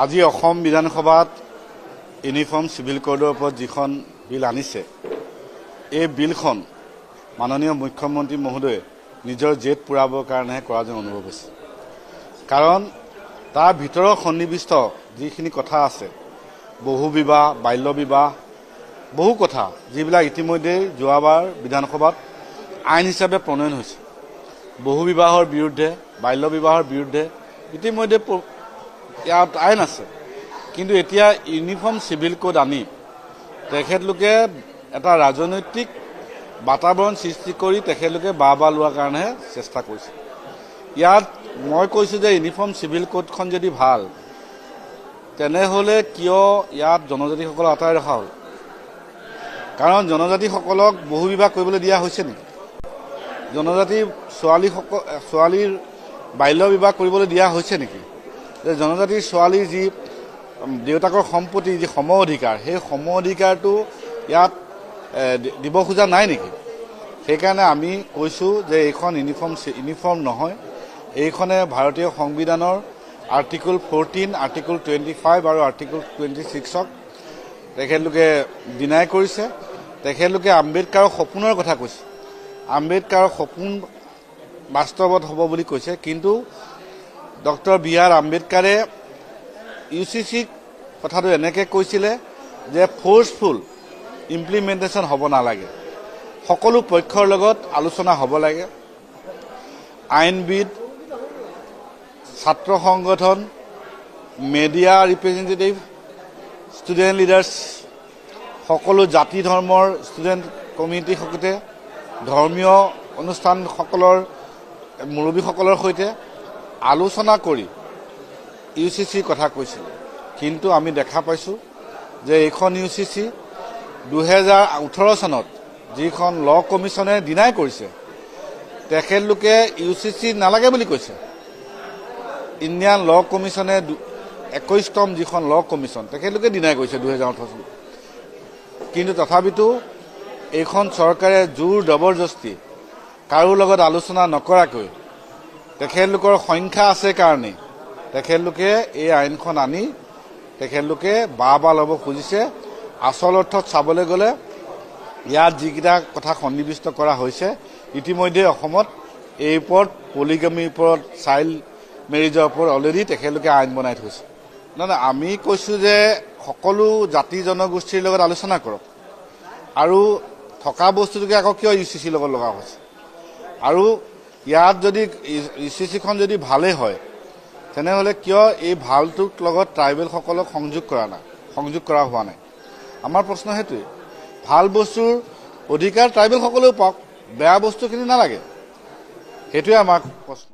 আজি অসম বিধানসভাত uniform civil কোডৰ ওপৰত যিখন বিল আনিছে, এই বিলখন মাননীয় মুখ্যমন্ত্ৰী মহোদয়ে নিজৰ জেদ পূৰাবৰ কাৰণেহে কৰা যেন অনুভৱ হৈছে। কাৰণ তাৰ ভিতৰৰ সন্নিৱিষ্ট যিখিনি কথা আছে, বহু বিবাহ, বাল্য বিবাহ, বহু কথা যিবিলাক ইতিমধ্যে যোৱাবাৰ বিধানসভাত আইন হিচাপে প্ৰণয়ন হৈছে। বহু বিবাহৰ বিৰুদ্ধে, বাল্য বিবাহৰ বিৰুদ্ধে ইতিমধ্যে ইয়াত আইন আছে। কিন্তু এতিয়া ইউনিফৰ্ম চিভিল কোড আনি তেখেতলোকে এটা ৰাজনৈতিক বাতাবৰণ সৃষ্টি কৰি তেখেতলোকে বাহ লোৱাৰ কাৰণেহে চেষ্টা কৰিছে। ইয়াত মই কৈছোঁ যে ইউনিফৰ্ম চিভিল কোডখন যদি ভাল, তেনেহ'লে কিয় ইয়াত জনজাতিসকলক আঁতৰাই ৰখা হ'ল? কাৰণ জনজাতিসকলক বহু বিবাহ কৰিবলৈ দিয়া হৈছে নেকি? জনজাতি ছোৱালীৰ বাল্য বিবাহ কৰিবলৈ দিয়া হৈছে নেকি? যে জনজাতিৰ ছোৱালীৰ যি দেউতাকৰ সম্পত্তি, যি সম অধিকাৰ, সেই সম অধিকাৰটো ইয়াত দিব খোজা নাই নেকি? সেইকাৰণে আমি কৈছোঁ যে এইখন ইউনিফৰ্ম নহয়, এইখনে ভাৰতীয় সংবিধানৰ আৰ্টিকল 14, আৰ্টিকল 25 আৰু আৰ্টিকল 26ক তেখেতলোকে ডিনাই কৰিছে। তেখেতলোকে আম্বেদকাৰৰ সপোনৰ কথা কৈছে, আম্বেদকাৰৰ সপোন বাস্তৱত হ'ব বুলি কৈছে। কিন্তু ডক্টৰ বি আৰ আম্বেদকাৰে UCCক কথাটো এনেকৈ কৈছিলে যে ফ'ৰ্চফুল ইমপ্লিমেণ্টেশ্যন হ'ব নালাগে, সকলো পক্ষৰ লগত আলোচনা হ'ব লাগে। আইনবিদ, ছাত্ৰ সংগঠন, মেডিয়া ৰিপ্ৰেজেণ্টেটিভ, ষ্টুডেণ্ট লিডাৰ্ছ, সকলো জাতি ধৰ্মৰ ষ্টুডেণ্ট কমিউনিটিৰ সৈতে, ধৰ্মীয় অনুষ্ঠানসকলৰ মুৰব্বীসকলৰ সৈতে আলোচনা কৰি UCCৰ কথা কৈছিল। কিন্তু আমি দেখা পাইছোঁ যে এইখন UCC 2018 চনত যিখন ল কমিশ্যনে ডিনাই কৰিছে, তেখেতলোকে UCC নালাগে বুলি কৈছে। ইণ্ডিয়ান ল কমিশ্যনে 21তম যিখন ল কমিশ্যন, তেখেতলোকে ডিনাই কৰিছে 2018 চনত। কিন্তু তথাপিতো এইখন চৰকাৰে জোৰ জবৰদস্তি কাৰো লগত আলোচনা নকৰাকৈ, তেখেতলোকৰ সংখ্যা আছে কাৰণেই তেখেতলোকে এই আইনখন আনি তেখেতলোকে বাহ ল'ব খুজিছে। আচল অৰ্থত চাবলৈ গ'লে ইয়াত যিকেইটা কথা সন্নিৱিষ্ট কৰা হৈছে, ইতিমধ্যে অসমত এই ওপৰত পলিগামীৰ ওপৰত, চাইল্ড মেৰিজৰ ওপৰত অলৰেডি তেখেতলোকে আইন বনাই থৈছে। নহয়, আমি কৈছোঁ যে সকলো জাতি জনগোষ্ঠীৰ লগত আলোচনা কৰক, আৰু থকা বস্তুটোকে আকৌ কিয় UCCৰ লগত লগা হৈছে? আৰু ইয়াত যদি UCCখন যদি ভালেই হয়, তেনেহ'লে কিয় এই ভালটোৰ লগত ট্ৰাইবেলসকলক সংযোগ কৰা হোৱা নাই? আমাৰ প্ৰশ্ন সেইটোৱে। ভাল বস্তুৰ অধিকাৰ ট্ৰাইবেলসকলেও পাওক, বেয়া বস্তুখিনি নালাগে, সেইটোৱে আমাৰ প্ৰশ্ন।